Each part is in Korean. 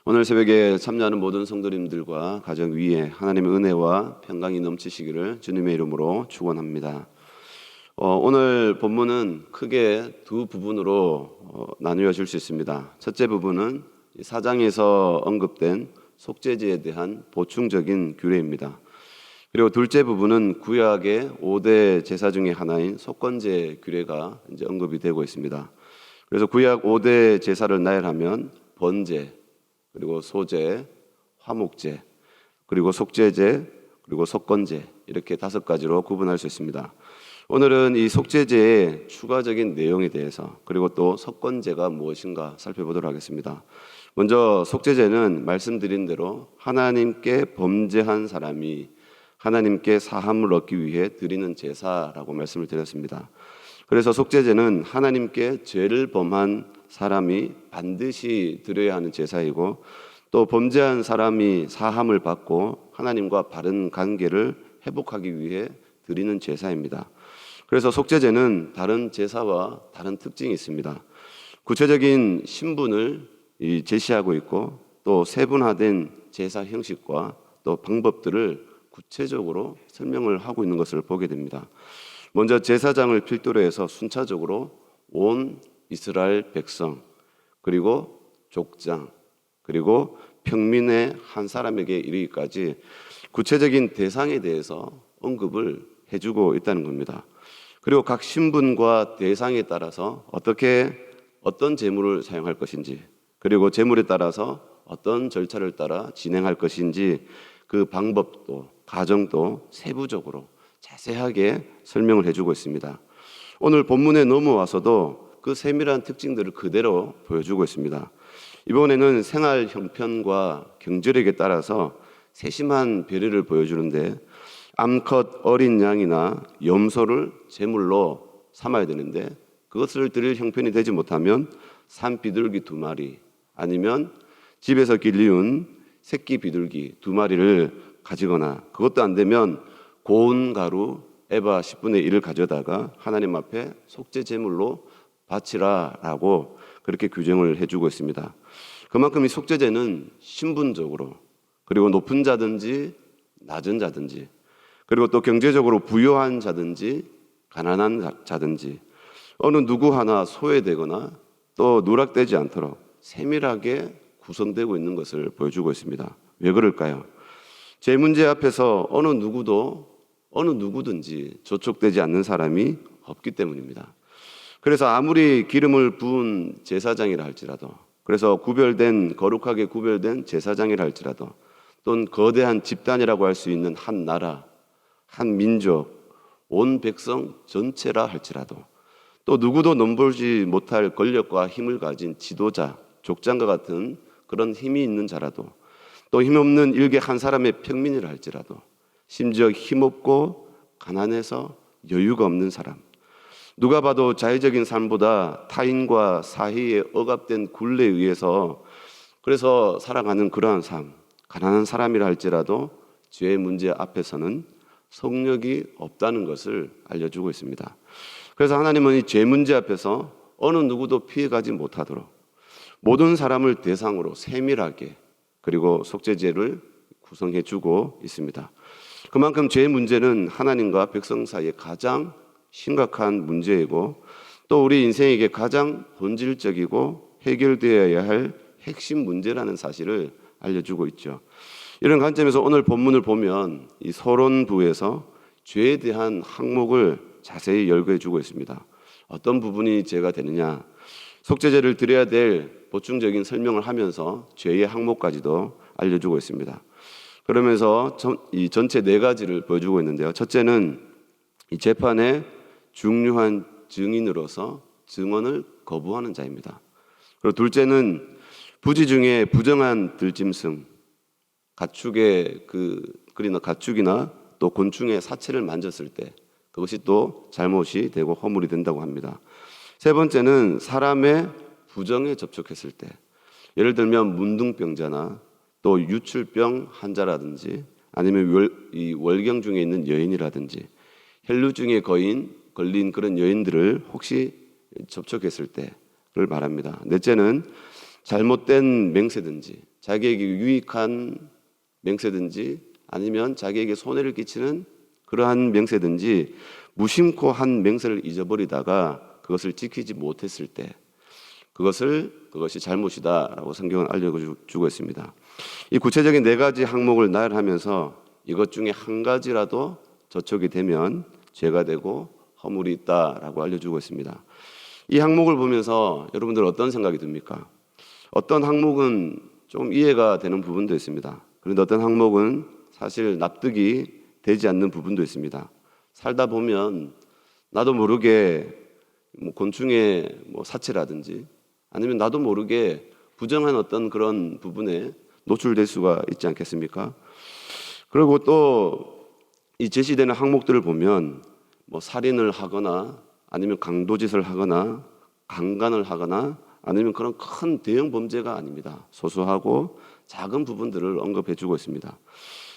오늘 새벽에 참여하는 모든 성도님들과 가정 위에 하나님의 은혜와 평강이 넘치시기를 주님의 이름으로 축원합니다. 오늘 본문은 크게 두 부분으로 나누어 줄 수 있습니다. 첫째 부분은 4장에서 언급된 속죄제에 대한 보충적인 규례입니다. 그리고 둘째 부분은 구약의 5대 제사 중에 하나인 속건제 규례가 이제 언급이 되고 있습니다. 그래서 구약 5대 제사를 나열하면 번제, 그리고 소제, 화목제, 그리고 속죄제, 그리고 속건제 이렇게 5가지로 구분할 수 있습니다. 오늘은 이 속죄제의 추가적인 내용에 대해서 그리고 또 속건제가 무엇인가 살펴보도록 하겠습니다. 먼저 속죄제는 말씀드린 대로 하나님께 범죄한 사람이 하나님께 사함을 얻기 위해 드리는 제사라고 말씀을 드렸습니다. 그래서 속죄제는 하나님께 죄를 범한 사람이 반드시 드려야 하는 제사이고 또 범죄한 사람이 사함을 받고 하나님과 바른 관계를 회복하기 위해 드리는 제사입니다. 그래서 속죄제는 다른 제사와 다른 특징이 있습니다. 구체적인 신분을 제시하고 있고 또 세분화된 제사 형식과 또 방법들을 구체적으로 설명을 하고 있는 것을 보게 됩니다. 먼저 제사장을 필두로 해서 순차적으로 온 이스라엘 백성, 그리고 족장, 그리고 평민의 한 사람에게 이르기까지 구체적인 대상에 대해서 언급을 해주고 있다는 겁니다. 그리고 각 신분과 대상에 따라서 어떤 제물을 사용할 것인지, 그리고 제물에 따라서 어떤 절차를 따라 진행할 것인지 그 방법도 과정도 세부적으로 자세하게 설명을 해주고 있습니다. 오늘 본문에 넘어와서도 그 세밀한 특징들을 그대로 보여주고 있습니다. 이번에는 생활 형편과 경제력에 따라서 세심한 배려를 보여주는데 암컷 어린 양이나 염소를 제물로 삼아야 되는데 그것을 드릴 형편이 되지 못하면 산 비둘기 2마리 아니면 집에서 길리운 새끼 비둘기 2마리를 가지거나 그것도 안 되면 고운 가루 에바 10분의 1을 가져다가 하나님 앞에 속죄 제물로 바치라라고 그렇게 규정을 해주고 있습니다. 그만큼 이 속죄제는 신분적으로 그리고 높은 자든지 낮은 자든지 그리고 또 경제적으로 부유한 자든지 가난한 자든지 어느 누구 하나 소외되거나 또 누락되지 않도록 세밀하게 구성되고 있는 것을 보여주고 있습니다. 왜 그럴까요? 제 문제 앞에서 어느 누구든지 저촉되지 않는 사람이 없기 때문입니다. 그래서 아무리 기름을 부은 제사장이라 할지라도 그래서 거룩하게 구별된 제사장이라 할지라도 또는 거대한 집단이라고 할 수 있는 한 나라, 한 민족, 온 백성 전체라 할지라도 또 누구도 넘보지 못할 권력과 힘을 가진 지도자, 족장과 같은 그런 힘이 있는 자라도 또 힘없는 일개 한 사람의 평민이라 할지라도 심지어 힘없고 가난해서 여유가 없는 사람 누가 봐도 자의적인 삶보다 타인과 사이에 억압된 굴레에 의해서 그래서 살아가는 그러한 삶 가난한 사람이라 할지라도 죄의 문제 앞에서는 속력이 없다는 것을 알려주고 있습니다. 그래서 하나님은 이 죄 문제 앞에서 어느 누구도 피해가지 못하도록 모든 사람을 대상으로 세밀하게 그리고 속죄제를 구성해주고 있습니다. 그만큼 죄의 문제는 하나님과 백성 사이에 가장 심각한 문제이고 또 우리 인생에게 가장 본질적이고 해결되어야 할 핵심 문제라는 사실을 알려주고 있죠. 이런 관점에서 오늘 본문을 보면 이 서론부에서 죄에 대한 항목을 자세히 열거해주고 있습니다. 어떤 부분이 죄가 되느냐 속죄제를 드려야 될 보충적인 설명을 하면서 죄의 항목까지도 알려주고 있습니다. 그러면서 이 전체 4가지를 보여주고 있는데요. 첫째는 이 재판의 중요한 증인으로서 증언을 거부하는 자입니다. 그리고 둘째는 부지 중에 부정한 들짐승, 가축이나 또 곤충의 사체를 만졌을 때 그것이 또 잘못이 되고 허물이 된다고 합니다. 세 번째는 사람의 부정에 접촉했을 때 예를 들면 문둥병자나 또 유출병 환자라든지 아니면 월경 중에 있는 여인이라든지 혈루증에 걸린 그런 여인들을 혹시 접촉했을 때를 말합니다. 넷째는 잘못된 맹세든지 자기에게 유익한 맹세든지 아니면 자기에게 손해를 끼치는 그러한 맹세든지 무심코 한 맹세를 잊어버리다가 그것을 지키지 못했을 때 그것이 잘못이다라고 성경은 알려주고 있습니다. 이 구체적인 네 가지 항목을 나열하면서 이것 중에 한 가지라도 저촉이 되면 죄가 되고 허물이 있다라고 알려주고 있습니다. 이 항목을 보면서 여러분들 어떤 생각이 듭니까? 어떤 항목은 좀 이해가 되는 부분도 있습니다. 그런데 어떤 항목은 사실 납득이 되지 않는 부분도 있습니다. 살다 보면 나도 모르게 곤충의 사체라든지 아니면 나도 모르게 부정한 어떤 그런 부분에 노출될 수가 있지 않겠습니까? 그리고 또 이 제시되는 항목들을 보면 살인을 하거나 아니면 강도짓을 하거나 강간을 하거나 아니면 그런 큰 대형 범죄가 아닙니다. 소소하고 작은 부분들을 언급해 주고 있습니다.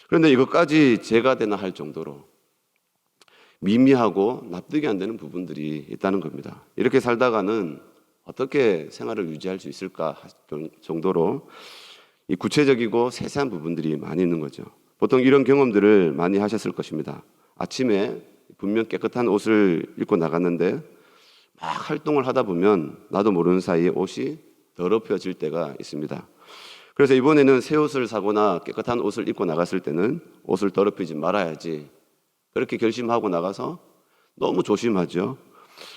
그런데 이것까지 죄가 되나 할 정도로 미미하고 납득이 안 되는 부분들이 있다는 겁니다. 이렇게 살다가는 어떻게 생활을 유지할 수 있을까 정도로 이 구체적이고 세세한 부분들이 많이 있는 거죠. 보통 이런 경험들을 많이 하셨을 것입니다. 아침에 분명 깨끗한 옷을 입고 나갔는데 막 활동을 하다 보면 나도 모르는 사이에 옷이 더럽혀질 때가 있습니다. 그래서 이번에는 새 옷을 사거나 깨끗한 옷을 입고 나갔을 때는 옷을 더럽히지 말아야지 그렇게 결심하고 나가서 너무 조심하죠.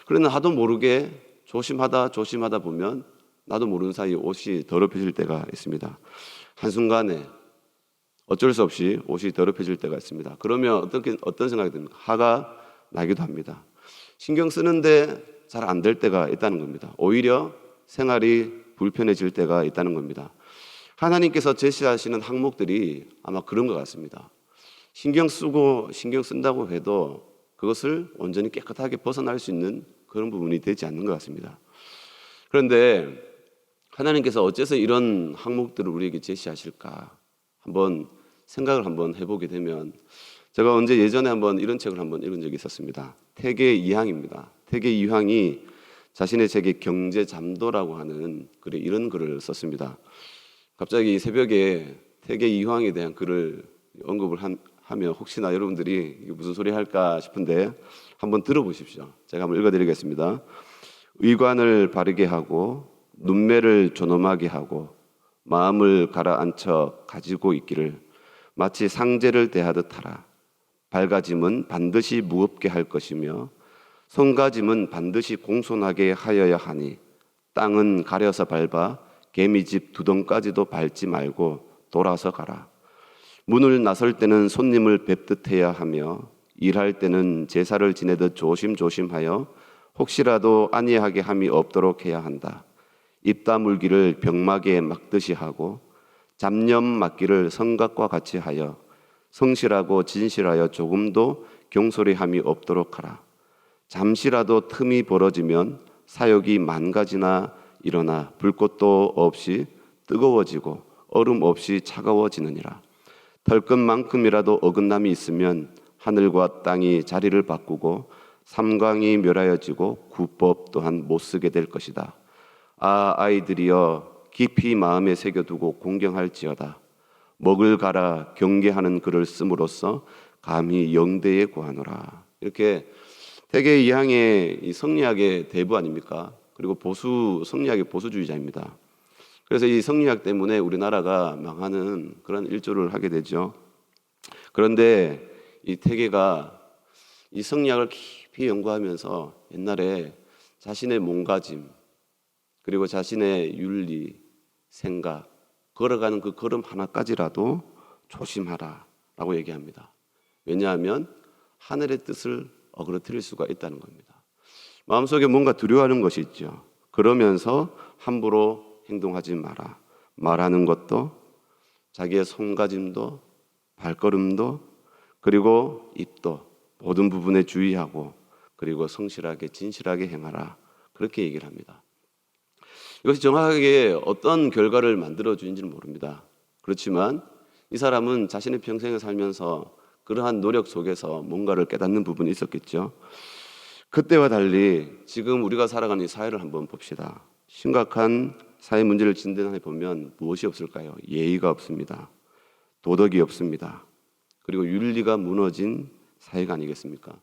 그러나 하도 모르게 조심하다 보면 나도 모르는 사이에 옷이 더럽혀질 때가 있습니다. 한순간에 어쩔 수 없이 옷이 더럽혀질 때가 있습니다. 그러면 어떤 생각이 듭니까? 화가 나기도 합니다. 신경 쓰는데 잘 안 될 때가 있다는 겁니다. 오히려 생활이 불편해질 때가 있다는 겁니다. 하나님께서 제시하시는 항목들이 아마 그런 것 같습니다. 신경 쓴다고 해도 그것을 온전히 깨끗하게 벗어날 수 있는 그런 부분이 되지 않는 것 같습니다. 그런데 하나님께서 어째서 이런 항목들을 우리에게 제시하실까? 한번 생각을 한번 해보게 되면 제가 언제 예전에 한번 이런 책을 한번 읽은 적이 있었습니다. 태계 이항입니다. 태계 이항이 자신의 책에 경제잠도라고 하는 글에 이런 글을 썼습니다. 갑자기 새벽에 태계 이항에 대한 글을 언급을 하면 혹시나 여러분들이 이게 무슨 소리 할까 싶은데 한번 들어보십시오. 제가 한번 읽어드리겠습니다. 의관을 바르게 하고 눈매를 존엄하게 하고 마음을 가라앉혀 가지고 있기를 마치 상제를 대하듯 하라. 발가짐은 반드시 무겁게 할 것이며 손가짐은 반드시 공손하게 하여야 하니 땅은 가려서 밟아 개미집 두덩까지도 밟지 말고 돌아서 가라. 문을 나설 때는 손님을 뵙듯 해야 하며 일할 때는 제사를 지내듯 조심조심하여 혹시라도 안이하게 함이 없도록 해야 한다. 입 다물기를 병마개에 막듯이 하고 잡념 막기를 성각과 같이 하여 성실하고 진실하여 조금도 경솔이함이 없도록 하라. 잠시라도 틈이 벌어지면 사욕이 만가지나 일어나 불꽃도 없이 뜨거워지고 얼음 없이 차가워지느니라. 털끝만큼이라도 어긋남이 있으면 하늘과 땅이 자리를 바꾸고 삼광이 멸하여지고 구법 또한 못쓰게 될 것이다. 아이들이여 깊이 마음에 새겨두고 공경할지어다. 먹을 가라 경계하는 글을 씀으로써 감히 영대에 구하노라. 이렇게 태계 이항의 이 성리학의 대부 아닙니까? 그리고 성리학의 보수주의자입니다. 그래서 이 성리학 때문에 우리나라가 망하는 그런 일조를 하게 되죠. 그런데 이 태계가 이 성리학을 깊이 연구하면서 옛날에 자신의 몸가짐 그리고 자신의 윤리, 생각, 걸어가는 그 걸음 하나까지라도 조심하라라고 얘기합니다. 왜냐하면 하늘의 뜻을 어그러뜨릴 수가 있다는 겁니다. 마음속에 뭔가 두려워하는 것이 있죠. 그러면서 함부로 행동하지 마라. 말하는 것도 자기의 손가짐도 발걸음도 그리고 입도 모든 부분에 주의하고 그리고 성실하게 진실하게 행하라. 그렇게 얘기를 합니다. 이것이 정확하게 어떤 결과를 만들어주는지는 모릅니다. 그렇지만 이 사람은 자신의 평생을 살면서 그러한 노력 속에서 뭔가를 깨닫는 부분이 있었겠죠. 그때와 달리 지금 우리가 살아가는 이 사회를 한번 봅시다. 심각한 사회 문제를 진단해 보면 무엇이 없을까요? 예의가 없습니다. 도덕이 없습니다. 그리고 윤리가 무너진 사회가 아니겠습니까?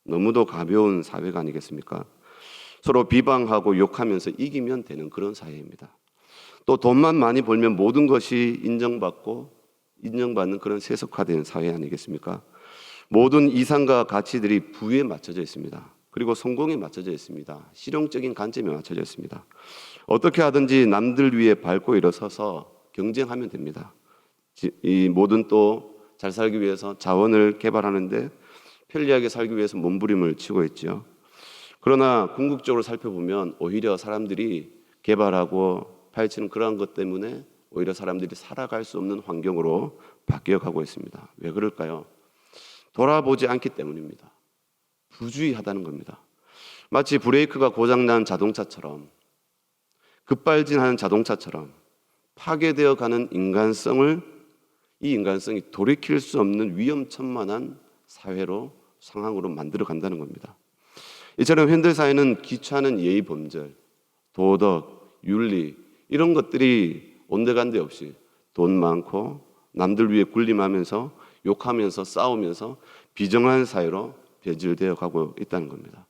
너무도 가벼운 사회가 아니겠습니까? 서로 비방하고 욕하면서 이기면 되는 그런 사회입니다. 또 돈만 많이 벌면 모든 것이 인정받는 그런 세속화된 사회 아니겠습니까? 모든 이상과 가치들이 부에 맞춰져 있습니다. 그리고 성공에 맞춰져 있습니다. 실용적인 관점에 맞춰져 있습니다. 어떻게 하든지 남들 위에 밟고 일어서서 경쟁하면 됩니다. 이 모든 또 잘 살기 위해서 자원을 개발하는데 편리하게 살기 위해서 몸부림을 치고 있죠. 그러나 궁극적으로 살펴보면 오히려 사람들이 개발하고 파헤치는 그러한 것 때문에 오히려 사람들이 살아갈 수 없는 환경으로 바뀌어가고 있습니다. 왜 그럴까요? 돌아보지 않기 때문입니다. 부주의하다는 겁니다. 마치 브레이크가 고장난 자동차처럼 급발진하는 자동차처럼 파괴되어 가는 이 인간성이 돌이킬 수 없는 위험천만한 사회로 상황으로 만들어 간다는 겁니다. 이처럼 현대 사회는 귀찮은 예의 범절, 도덕, 윤리 이런 것들이 온데간데 없이 돈 많고 남들 위해 군림하면서 욕하면서 싸우면서 비정한 사회로 변질되어 가고 있다는 겁니다.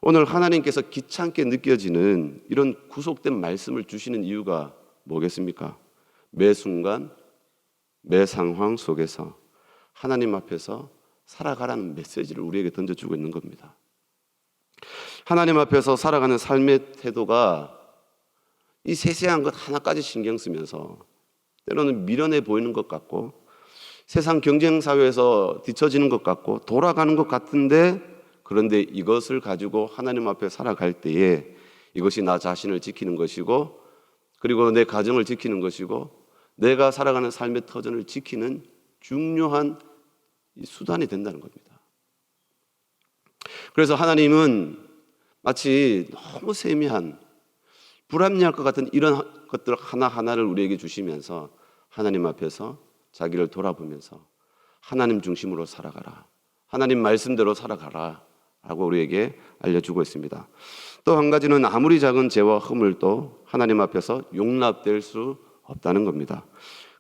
오늘 하나님께서 귀찮게 느껴지는 이런 구속된 말씀을 주시는 이유가 뭐겠습니까? 매 순간 매 상황 속에서 하나님 앞에서 살아가라는 메시지를 우리에게 던져주고 있는 겁니다. 하나님 앞에서 살아가는 삶의 태도가 이 세세한 것 하나까지 신경 쓰면서 때로는 미련해 보이는 것 같고 세상 경쟁 사회에서 뒤처지는 것 같고 돌아가는 것 같은데 그런데 이것을 가지고 하나님 앞에 살아갈 때에 이것이 나 자신을 지키는 것이고 그리고 내 가정을 지키는 것이고 내가 살아가는 삶의 터전을 지키는 중요한 수단이 된다는 겁니다. 그래서 하나님은 마치 너무 세미한 불합리할 것 같은 이런 것들 하나하나를 우리에게 주시면서 하나님 앞에서 자기를 돌아보면서 하나님 중심으로 살아가라. 하나님 말씀대로 살아가라. 라고 우리에게 알려주고 있습니다. 또 한 가지는 아무리 작은 죄와 허물도 하나님 앞에서 용납될 수 없다는 겁니다.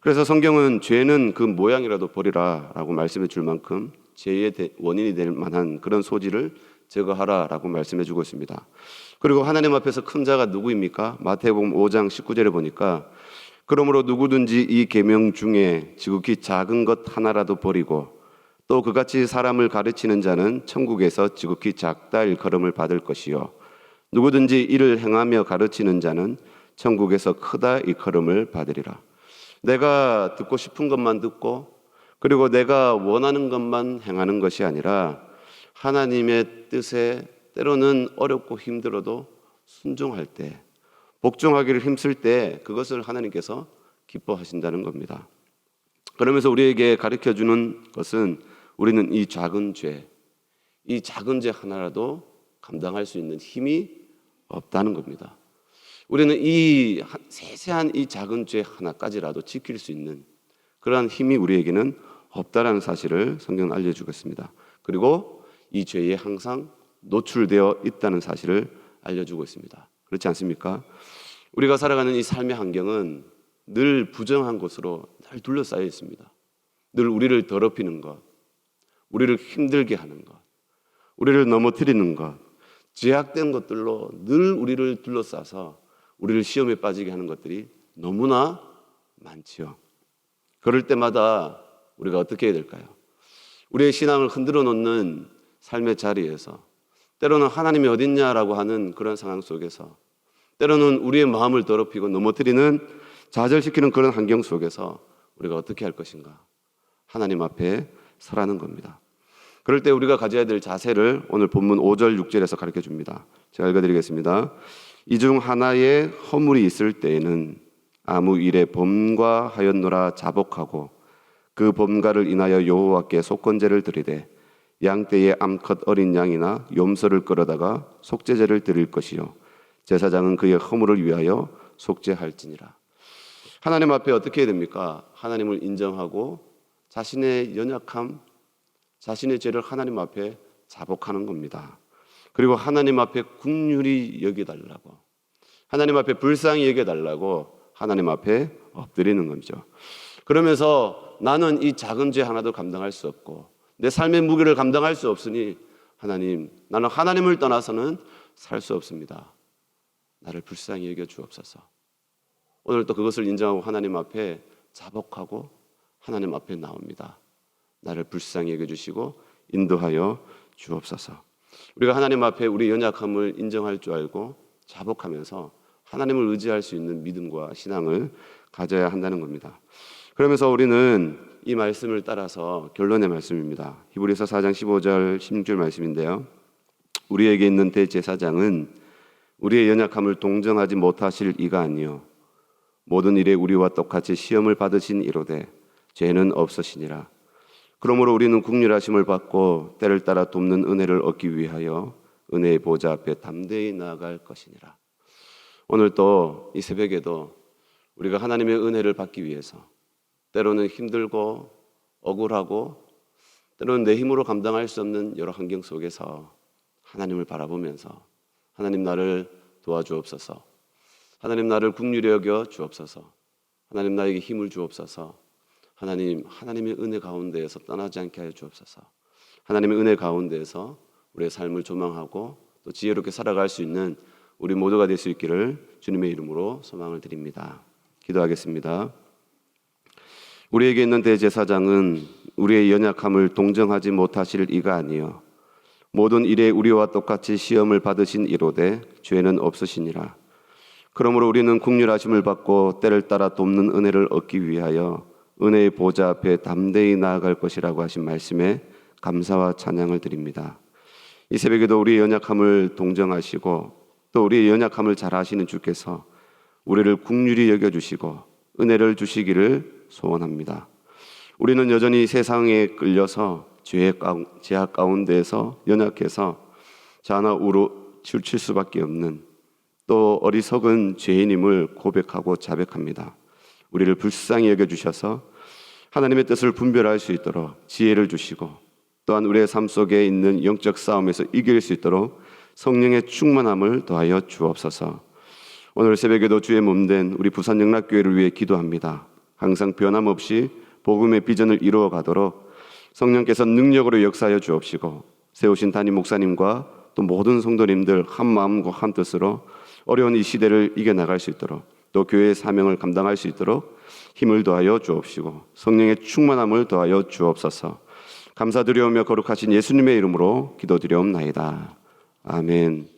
그래서 성경은 죄는 그 모양이라도 버리라 라고 말씀해 줄 만큼 죄의 원인이 될 만한 그런 소지를 제거하라 라고 말씀해 주고 있습니다. 그리고 하나님 앞에서 큰 자가 누구입니까? 마태복음 5장 19절에 보니까 그러므로 누구든지 이 계명 중에 지극히 작은 것 하나라도 버리고 또 그같이 사람을 가르치는 자는 천국에서 지극히 작다 일컬음을 받을 것이요 누구든지 이를 행하며 가르치는 자는 천국에서 크다 일컬음을 받으리라. 내가 듣고 싶은 것만 듣고 그리고 내가 원하는 것만 행하는 것이 아니라 하나님의 뜻에 때로는 어렵고 힘들어도 순종할 때 복종하기를 힘쓸 때 그것을 하나님께서 기뻐하신다는 겁니다. 그러면서 우리에게 가르쳐주는 것은 우리는 이 작은 죄 하나라도 감당할 수 있는 힘이 없다는 겁니다. 우리는 이 세세한 이 작은 죄 하나까지라도 지킬 수 있는 그러한 힘이 우리에게는 없다라는 사실을 성경은 알려주겠습니다. 그리고 이 죄에 항상 노출되어 있다는 사실을 알려주고 있습니다. 그렇지 않습니까? 우리가 살아가는 이 삶의 환경은 늘 부정한 것으로 늘 둘러싸여 있습니다. 늘 우리를 더럽히는 것, 우리를 힘들게 하는 것, 우리를 넘어뜨리는 것, 죄악된 것들로 늘 우리를 둘러싸서 우리를 시험에 빠지게 하는 것들이 너무나 많지요. 그럴 때마다 우리가 어떻게 해야 될까요? 우리의 신앙을 흔들어 놓는 삶의 자리에서 때로는 하나님이 어딨냐라고 하는 그런 상황 속에서 때로는 우리의 마음을 더럽히고 넘어뜨리는 좌절시키는 그런 환경 속에서 우리가 어떻게 할 것인가? 하나님 앞에 서라는 겁니다. 그럴 때 우리가 가져야 될 자세를 오늘 본문 5절 6절에서 가르쳐 줍니다. 제가 읽어드리겠습니다. 이 중 하나에 허물이 있을 때에는 아무 일에 범과하였노라 자복하고 그 범과를 인하여 여호와께 속건제를 드리되 양떼의 암컷 어린 양이나 염소를 끌어다가 속죄제를 드릴 것이요 제사장은 그의 허물을 위하여 속죄할지니라. 하나님 앞에 어떻게 해야 됩니까? 하나님을 인정하고 자신의 연약함, 자신의 죄를 하나님 앞에 자복하는 겁니다. 그리고 하나님 앞에 긍휼히 여겨달라고 하나님 앞에 불쌍히 여겨달라고 하나님 앞에 엎드리는 거죠. 그러면서 나는 이 작은 죄 하나도 감당할 수 없고 내 삶의 무게를 감당할 수 없으니 하나님, 나는 하나님을 떠나서는 살 수 없습니다. 나를 불쌍히 여겨 주옵소서. 오늘 또 그것을 인정하고 하나님 앞에 자복하고 하나님 앞에 나옵니다. 나를 불쌍히 여겨주시고 인도하여 주옵소서. 우리가 하나님 앞에 우리 연약함을 인정할 줄 알고 자복하면서 하나님을 의지할 수 있는 믿음과 신앙을 가져야 한다는 겁니다. 그러면서 우리는 이 말씀을 따라서 결론의 말씀입니다. 히브리서 4장 15절 16절 말씀인데요. 우리에게 있는 대제사장은 우리의 연약함을 동정하지 못하실 이가 아니요 모든 일에 우리와 똑같이 시험을 받으신 이로되 죄는 없으시니라. 그러므로 우리는 긍휼하심을 받고 때를 따라 돕는 은혜를 얻기 위하여 은혜의 보좌 앞에 담대히 나아갈 것이니라. 오늘 또 이 새벽에도 우리가 하나님의 은혜를 받기 위해서 때로는 힘들고 억울하고 때로는 내 힘으로 감당할 수 없는 여러 환경 속에서 하나님을 바라보면서 하나님 나를 도와주옵소서, 하나님 나를 긍휼히 여겨 주옵소서, 하나님 나에게 힘을 주옵소서, 하나님의 은혜 가운데에서 떠나지 않게 하여 주옵소서, 하나님의 은혜 가운데에서 우리의 삶을 조망하고 또 지혜롭게 살아갈 수 있는 우리 모두가 될 수 있기를 주님의 이름으로 소망을 드립니다. 기도하겠습니다. 우리에게 있는 대제사장은 우리의 연약함을 동정하지 못하실 이가 아니요 모든 일에 우리와 똑같이 시험을 받으신 이로되 죄는 없으시니라. 그러므로 우리는 긍휼하심을 받고 때를 따라 돕는 은혜를 얻기 위하여 은혜의 보좌 앞에 담대히 나아갈 것이라고 하신 말씀에 감사와 찬양을 드립니다. 이 새벽에도 우리의 연약함을 동정하시고 또 우리의 연약함을 잘 아시는 주께서 우리를 긍휼히 여겨주시고 은혜를 주시기를 소원합니다. 우리는 여전히 세상에 끌려서 죄악 가운데에서 연약해서 자나 우로 치우칠 수밖에 없는 또 어리석은 죄인임을 고백하고 자백합니다. 우리를 불쌍히 여겨주셔서 하나님의 뜻을 분별할 수 있도록 지혜를 주시고 또한 우리의 삶 속에 있는 영적 싸움에서 이길 수 있도록 성령의 충만함을 더하여 주옵소서. 오늘 새벽에도 주의 몸된 우리 부산영락교회를 위해 기도합니다. 항상 변함없이 복음의 비전을 이루어 가도록 성령께서 능력으로 역사하여 주옵시고 세우신 담임 목사님과 또 모든 성도님들 한 마음과 한 뜻으로 어려운 이 시대를 이겨나갈 수 있도록 또 교회의 사명을 감당할 수 있도록 힘을 더하여 주옵시고 성령의 충만함을 더하여 주옵소서. 감사드리오며 거룩하신 예수님의 이름으로 기도드리옵나이다. 아멘.